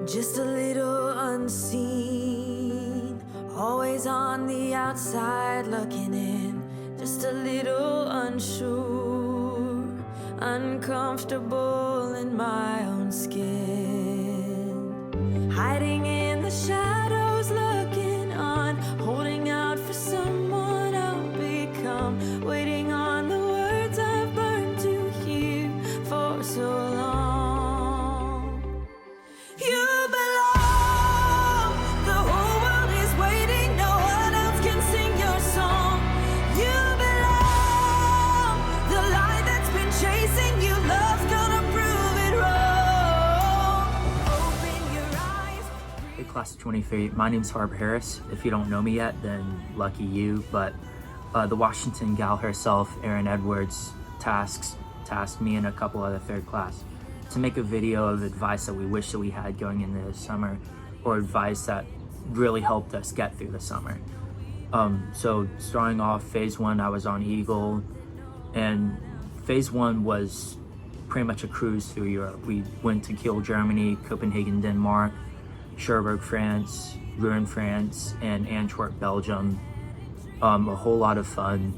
just a little unseen, always on the outside looking in, just a little unsure, uncomfortable in my own skin, hiding in the shadows, looking on, holding out for someone I'll become, waiting on the words I've burned to hear for so long. You belong, the whole world is waiting, no one else can sing your song. You belong, the light that's been chasing you, love's gonna prove it wrong. Open your eyes. Hey, class of 23, my name's Harb Harris. If you don't know me yet, then lucky you, but the Washington gal herself, Erin Edwards, tasked me and a couple other third class to make a video of advice that we wish that we had going into the summer, or advice that really helped us get through the summer. So starting off, phase one, I was on Eagle, and phase one was pretty much a cruise through Europe. We went to Kiel, Germany, Copenhagen, Denmark, Cherbourg, France, Rouen, France, and Antwerp, Belgium. A whole lot of fun.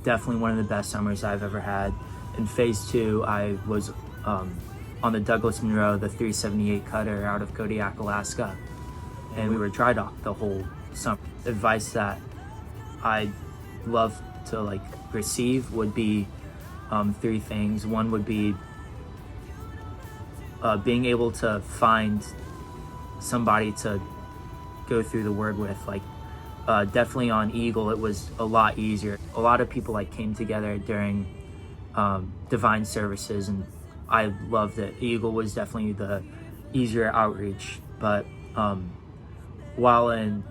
Definitely one of the best summers I've ever had. In phase two, I was on the Douglas Monroe, the 378 cutter out of Kodiak, Alaska, and we were dry docked the whole summer. Advice that I'd love to receive would be three things. One would be being able to find somebody to go through the word with. Definitely on Eagle, it was a lot easier. A lot of people came together during divine services, and I loved it. Eagle was definitely the easier outreach, but while in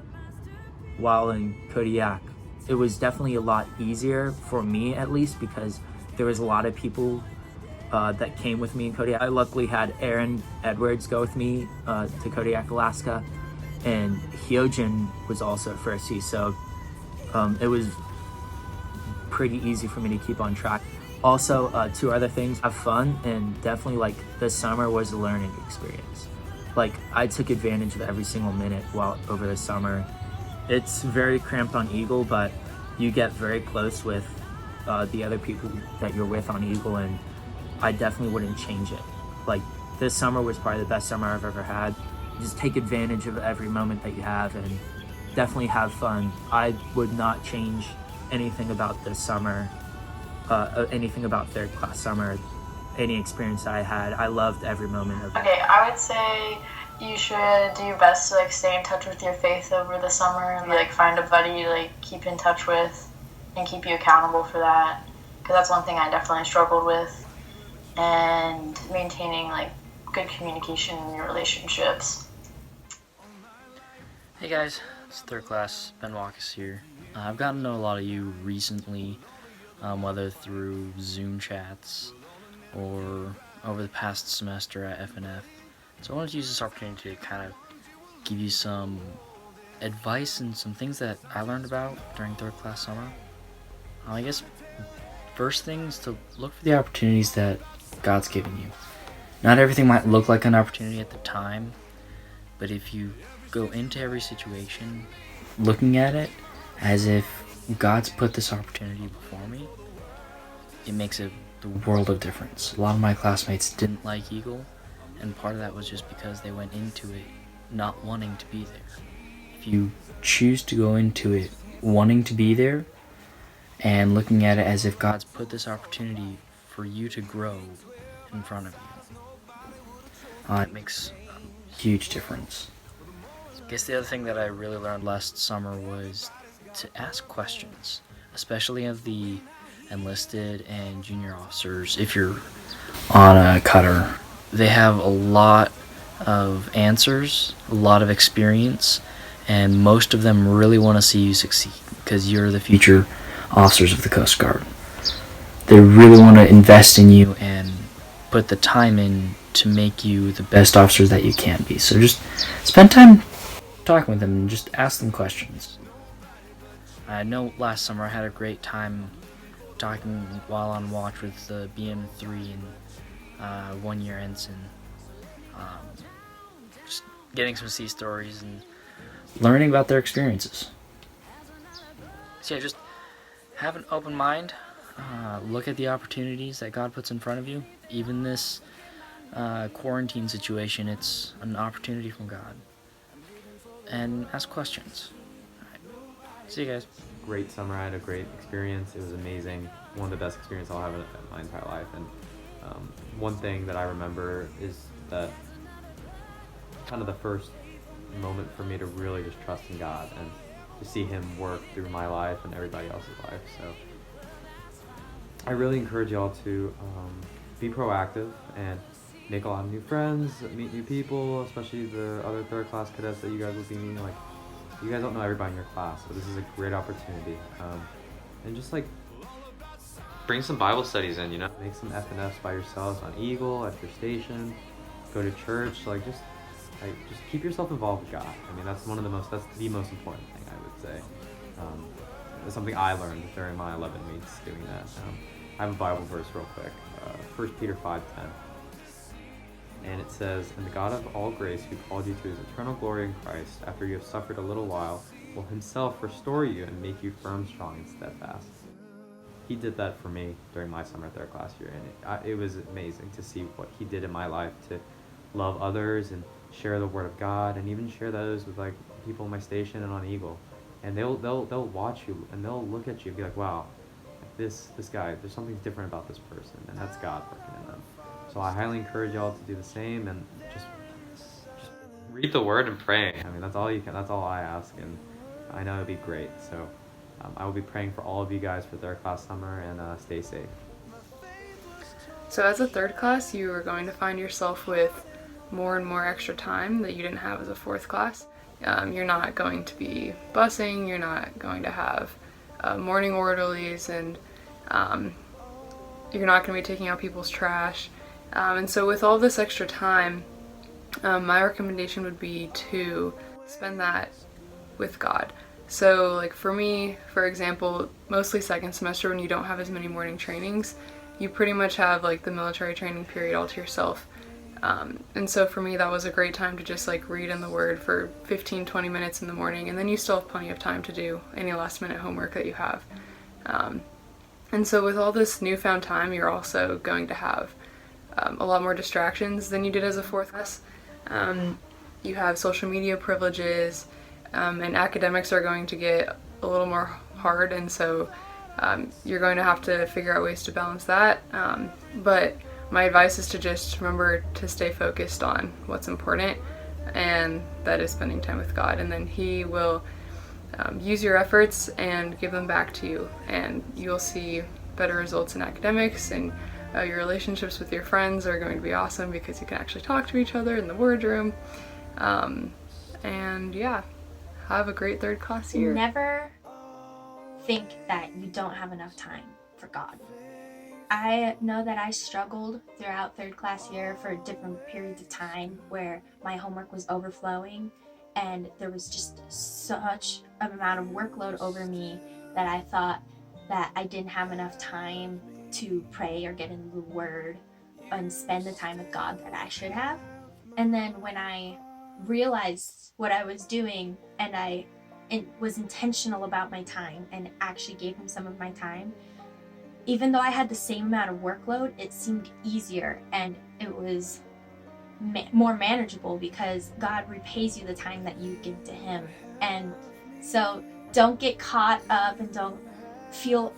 Kodiak, it was definitely a lot easier for me, at least, because there was a lot of people that came with me in Kodiak. I luckily had Erin Edwards go with me to Kodiak, Alaska, and Hyojin was also at first, so it was pretty easy for me to keep on track. Also, two other things: have fun, and definitely the summer was a learning experience. I took advantage of every single minute while over the summer. It's very cramped on Eagle, but you get very close with the other people that you're with on Eagle, and I definitely wouldn't change it. This summer was probably the best summer I've ever had. Just take advantage of every moment that you have, and definitely have fun. I would not change anything about this summer, anything about third class summer, any experience I had. I loved every moment of it. Okay, I would say you should do your best to stay in touch with your faith over the summer, and find a buddy to keep in touch with and keep you accountable for that, because that's one thing I definitely struggled with, and maintaining good communication in your relationships. Hey guys, it's third class, Ben Walkus here. I've gotten to know a lot of you recently, whether through Zoom chats or over the past semester at FNF. So I wanted to use this opportunity to kind of give you some advice and some things that I learned about during third class summer. I guess first thing is to look for the opportunities that God's given you. Not everything might look like an opportunity at the time, but if you go into every situation looking at it as if God's put this opportunity before me, it makes the world of difference. A lot of my classmates didn't like Eagle, and part of that was just because they went into it not wanting to be there. If you choose to go into it wanting to be there and looking at it as if God's put this opportunity for you to grow in front of you, it makes a huge difference. I guess the other thing that I really learned last summer was to ask questions, especially of the enlisted and junior officers. If you're on a cutter, they have a lot of answers, a lot of experience, and most of them really want to see you succeed because you're the future officers of the Coast Guard. They really want to invest in you and put the time in to make you the best officers that you can be. So just spend time talking with them and just ask them questions. I know last summer I had a great time talking while on watch with the BM3 and one-year ensign. just getting some sea stories and learning about their experiences. So yeah, just have an open mind. Look at the opportunities that God puts in front of you. Even this quarantine situation, it's an opportunity from God. And ask questions. All right. See you guys. Great summer. I had a great experience. It was amazing. One of the best experiences I'll have in my entire life. And one thing that I remember is that kind of the first moment for me to really just trust in God and to see Him work through my life and everybody else's life. So I really encourage y'all to be proactive and make a lot of new friends, meet new people, especially the other third class cadets that you guys will be meeting. Like, you guys don't know everybody in your class, so this is a great opportunity. And just like bring some Bible studies in, you know, make some FNFs by yourselves on Eagle, at your station, go to church, like just keep yourself involved with God. I mean, that's the most important thing, I would say. It's something I learned during my 11 weeks doing that. I have a Bible verse real quick, 1 Peter 5:10. And it says, "And the God of all grace, who called you to His eternal glory in Christ, after you have suffered a little while, will Himself restore you and make you firm, strong, and steadfast." He did that for me during my summer third class year, and it was amazing to see what He did in my life to love others and share the Word of God, and even share those with like people in my station and on Eagle. And they'll watch you and they'll look at you and be like, "Wow, this guy, there's something different about this person," and that's God working in them. So I highly encourage y'all to do the same and just read the Word and pray. I mean, that's all I ask, and I know it'll be great. So I will be praying for all of you guys for third class summer, and stay safe. So as a third class, you are going to find yourself with more and more extra time that you didn't have as a fourth class. You're not going to be busing, you're not going to have morning orderlies, and you're not going to be taking out people's trash. And so with all this extra time, my recommendation would be to spend that with God. So like for me, for example, mostly second semester when you don't have as many morning trainings, you pretty much have like the military training period all to yourself. And so for me, that was a great time to just like read in the Word for 15-20 minutes in the morning, and then you still have plenty of time to do any last minute homework that you have. And so with all this newfound time, you're also going to have a lot more distractions than you did as a fourth class. You have social media privileges, and academics are going to get a little more hard, and so you're going to have to figure out ways to balance that. But my advice is to just remember to stay focused on what's important, and that is spending time with God, and then He will use your efforts and give them back to you, and you'll see better results in academics, and your relationships with your friends are going to be awesome because you can actually talk to each other in the Word room. And yeah, have a great third class year. Never think that you don't have enough time for God. I know that I struggled throughout third class year for different periods of time where my homework was overflowing and there was just such an amount of workload over me that I thought that I didn't have enough time to pray or get into the Word and spend the time with God that I should have. And then when I realized what I was doing and I was intentional about my time and actually gave Him some of my time, even though I had the same amount of workload, it seemed easier and it was more manageable because God repays you the time that you give to Him. And so don't get caught up and don't feel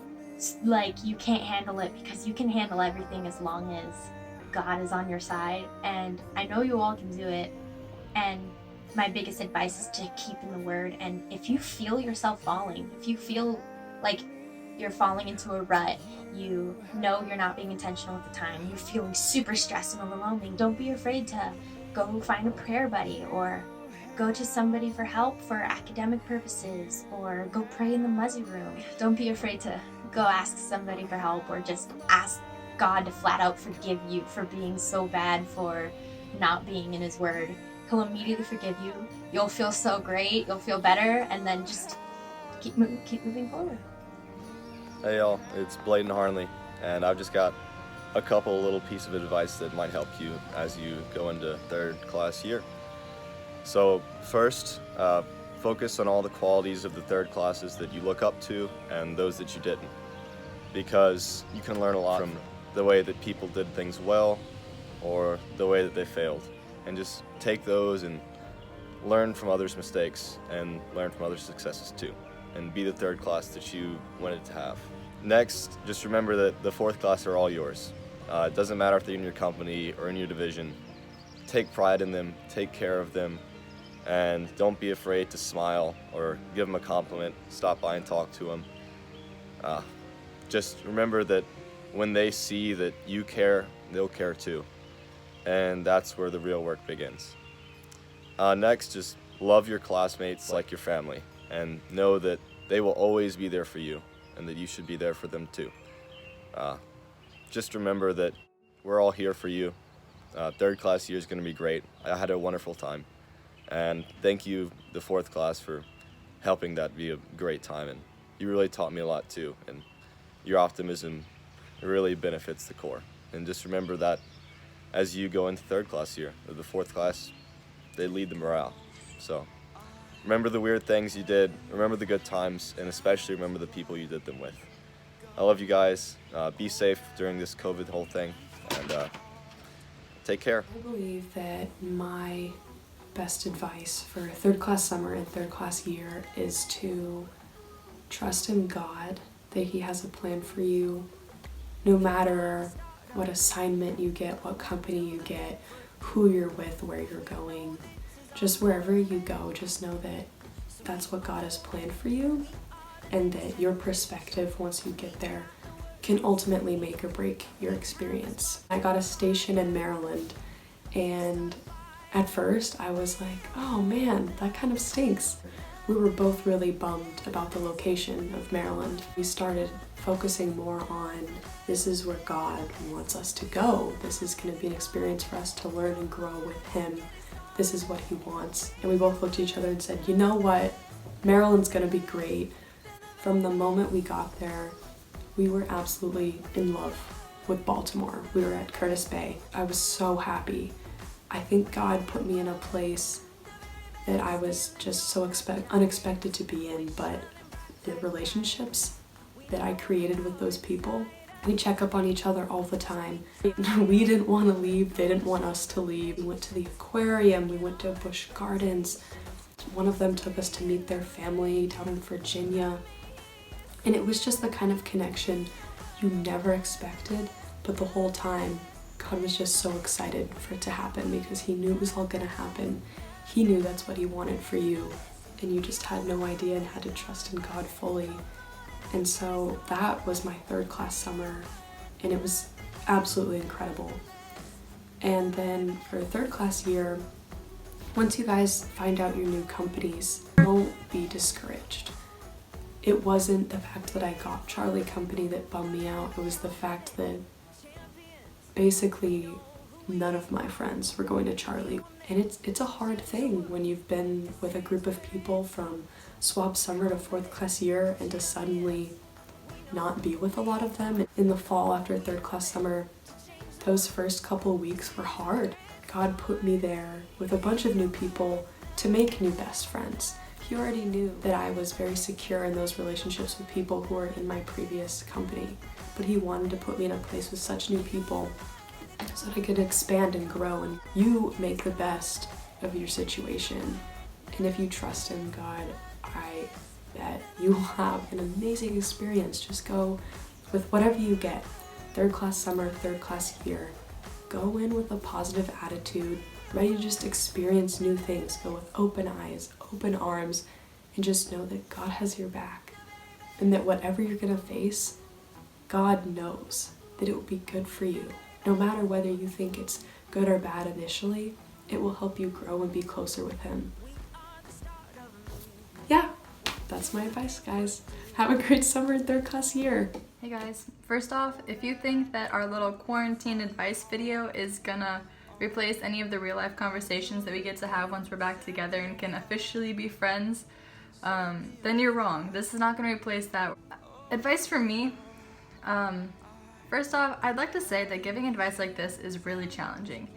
like you can't handle it, because you can handle everything as long as God is on your side. And I know you all can do it. And my biggest advice is to keep in the Word. And if you feel yourself falling, if you feel like you're falling into a rut, you know you're not being intentional at the time, you're feeling super stressed and overwhelming, don't be afraid to go find a prayer buddy or go to somebody for help for academic purposes, or go pray in the muzzy room. Don't be afraid to go ask somebody for help, or just ask God to flat out forgive you for being so bad for not being in His Word. He'll immediately forgive you. You'll feel so great, you'll feel better, and then just keep moving forward. Hey y'all, it's Bladen Harnley, and I've just got a couple little pieces of advice that might help you as you go into third class year. So first, focus on all the qualities of the third classes that you look up to and those that you didn't, because you can learn a lot from the way that people did things well or the way that they failed, and just take those and learn from others' mistakes and learn from others' successes too, and be the third class that you wanted to have. Next, just remember that the fourth class are all yours. It doesn't matter if they're in your company or in your division. Take pride in them, take care of them, and don't be afraid to smile or give them a compliment, stop by and talk to them. Just remember that when they see that you care, they'll care too. And that's where the real work begins. Next, just love your classmates like your family, and know that they will always be there for you, and that you should be there for them too. Just remember that we're all here for you. Third class year is going to be great. I had a wonderful time. And thank you, the fourth class, for helping that be a great time. And you really taught me a lot too. And your optimism really benefits the Corps. And just remember that as you go into third class year, the fourth class, they lead the morale. So remember the weird things you did, remember the good times, and especially remember the people you did them with. I love you guys. Be safe during this COVID whole thing, and take care. I believe that my best advice for third class summer and third class year is to trust in God, that He has a plan for you, no matter what assignment you get, what company you get, who you're with, where you're going. Just wherever you go, just know that that's what God has planned for you, and that your perspective once you get there can ultimately make or break your experience. I got a station in Maryland, and at first I was like, oh man, that kind of stinks. We were both really bummed about the location of Maryland. We started focusing more on, this is where God wants us to go. This is going to be an experience for us to learn and grow with Him. This is what He wants. And we both looked at each other and said, you know what? Maryland's going to be great. From the moment we got there, we were absolutely in love with Baltimore. We were at Curtis Bay. I was so happy. I think God put me in a place that I was just so unexpected to be in, but the relationships that I created with those people, we check up on each other all the time. We didn't want to leave, they didn't want us to leave. We went to the aquarium, we went to Busch Gardens. One of them took us to meet their family down in Virginia. And it was just the kind of connection you never expected, but the whole time, God was just so excited for it to happen because He knew it was all gonna happen. He knew that's what He wanted for you, and you just had no idea and had to trust in God fully. And so that was my third class summer, and it was absolutely incredible. And then for third class year, once you guys find out your new companies, don't be discouraged. It wasn't the fact that I got Charlie Company that bummed me out, it was the fact that basically none of my friends were going to Charlie. And it's a hard thing when you've been with a group of people from swap summer to fourth class year and to suddenly not be with a lot of them. In the fall after third class summer, those first couple weeks were hard. God put me there with a bunch of new people to make new best friends. He already knew that I was very secure in those relationships with people who were in my previous company, but He wanted to put me in a place with such new people so that I could expand and grow. And you make the best of your situation, and if you trust in God, I bet you will have an amazing experience. Just go with whatever you get. Third class summer, third class year. Go in with a positive attitude, ready to just experience new things. Go with open eyes, open arms, and just know that God has your back, and that whatever you're gonna face, God knows that it will be good for you. No matter whether you think it's good or bad initially, it will help you grow and be closer with Him. Yeah, that's my advice, guys. Have a great summer and third class year. Hey guys, first off, if you think that our little quarantine advice video is gonna replace any of the real life conversations that we get to have once we're back together and can officially be friends, then you're wrong. This is not gonna replace that. Advice for me, First off, I'd like to say that giving advice like this is really challenging.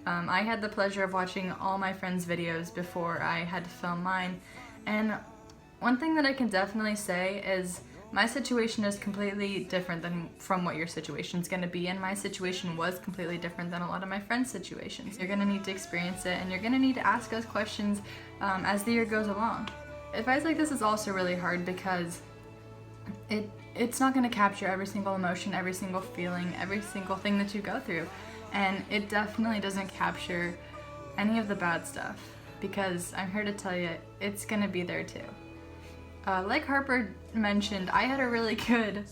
I had the pleasure of watching all my friends' videos before I had to film mine, and one thing that I can definitely say is my situation is completely different from what your situation is going to be, and my situation was completely different than a lot of my friends' situations. You're going to need to experience it, and you're going to need to ask us questions as the year goes along. Advice like this is also really hard because it's not going to capture every single emotion, every single feeling, every single thing that you go through, and it definitely doesn't capture any of the bad stuff, because I'm here to tell you, it's going to be there too. Like Harper mentioned, I had a really good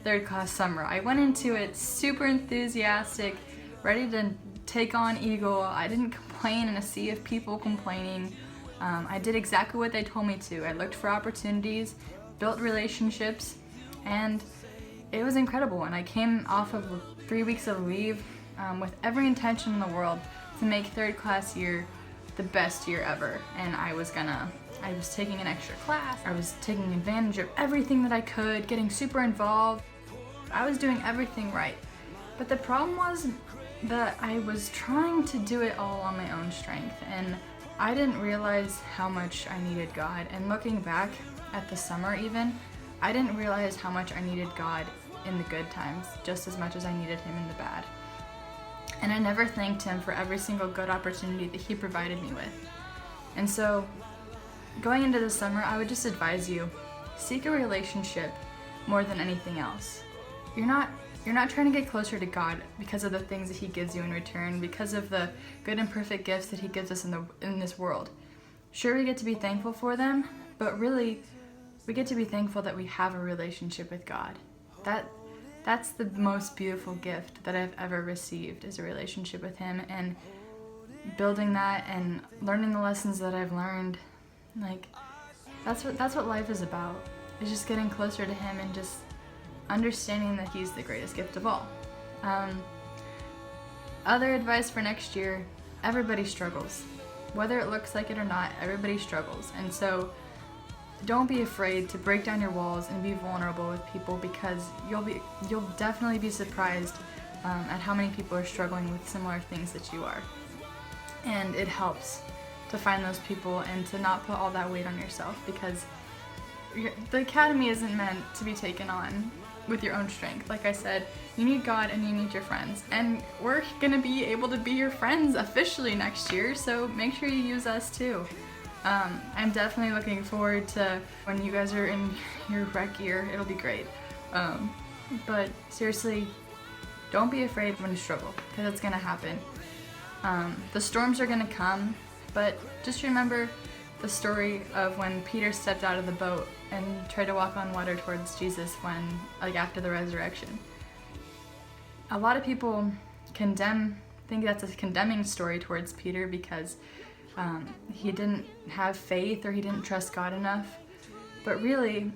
third class summer. I went into it super enthusiastic, ready to take on Eagle. I didn't complain in a sea of people complaining. I did exactly what they told me to. I looked for opportunities, built relationships, and it was incredible. And I came off of 3 weeks of leave with every intention in the world to make third class year the best year ever. And I was taking an extra class. I was taking advantage of everything that I could, getting super involved. I was doing everything right. But the problem was that I was trying to do it all on my own strength, and I didn't realize how much I needed God. And looking back at the summer even, I didn't realize how much I needed God in the good times, just as much as I needed Him in the bad. And I never thanked Him for every single good opportunity that He provided me with. And so, going into the summer, I would just advise you, seek a relationship more than anything else. You're not trying to get closer to God because of the things that He gives you in return, because of the good and perfect gifts that He gives us in this world. Sure, we get to be thankful for them, but really, we get to be thankful that we have a relationship with God. That's the most beautiful gift that I've ever received, is a relationship with Him, and building that and learning the lessons that I've learned. Like, that's what life is about. It's just getting closer to Him and just understanding that He's the greatest gift of all. Other advice for next year, everybody struggles. Whether it looks like it or not, everybody struggles. And so don't be afraid to break down your walls and be vulnerable with people, because you'll definitely be surprised at how many people are struggling with similar things that you are. And it helps to find those people and to not put all that weight on yourself, because the academy isn't meant to be taken on with your own strength. Like I said, you need God and you need your friends, and we're gonna be able to be your friends officially next year, so make sure you use us too. I'm definitely looking forward to when you guys are in your rec year. It'll be great. But seriously, don't be afraid when you struggle, because it's gonna happen. The storms are gonna come, but just remember the story of when Peter stepped out of the boat and tried to walk on water towards Jesus after the resurrection. A lot of people think that's a condemning story towards Peter because he didn't have faith, or he didn't trust God enough. But really,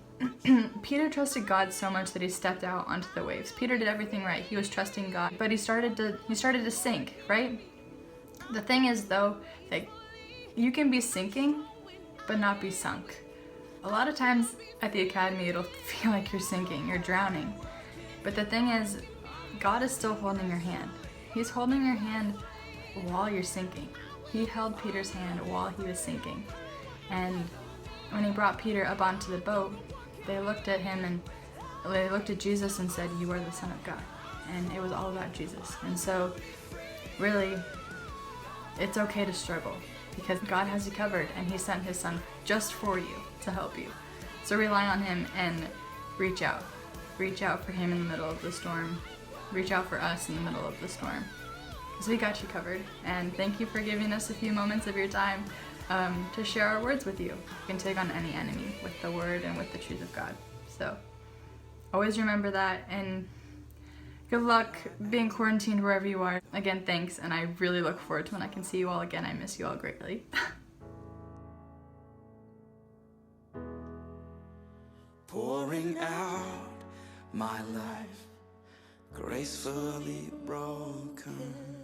Peter trusted God so much that he stepped out onto the waves. Peter did everything right. He was trusting God, but he started to sink, right? The thing is, though, that you can be sinking, but not be sunk. A lot of times at the academy, it'll feel like you're sinking, you're drowning. But the thing is, God is still holding your hand. He's holding your hand while you're sinking. He held Peter's hand while he was sinking. And when he brought Peter up onto the boat, they looked at him and they looked at Jesus and said, "You are the Son of God." And it was all about Jesus. And so, really, it's okay to struggle, because God has you covered, and He sent His Son just for you to help you. So rely on Him and reach out. Reach out for Him in the middle of the storm. Reach out for us in the middle of the storm, because we got you covered. And thank you for giving us a few moments of your time to share our words with you. You can take on any enemy with the Word and with the truth of God. So always remember that, and good luck being quarantined wherever you are. Again, thanks, and I really look forward to when I can see you all again. I miss you all greatly. Pouring out my life, gracefully broken.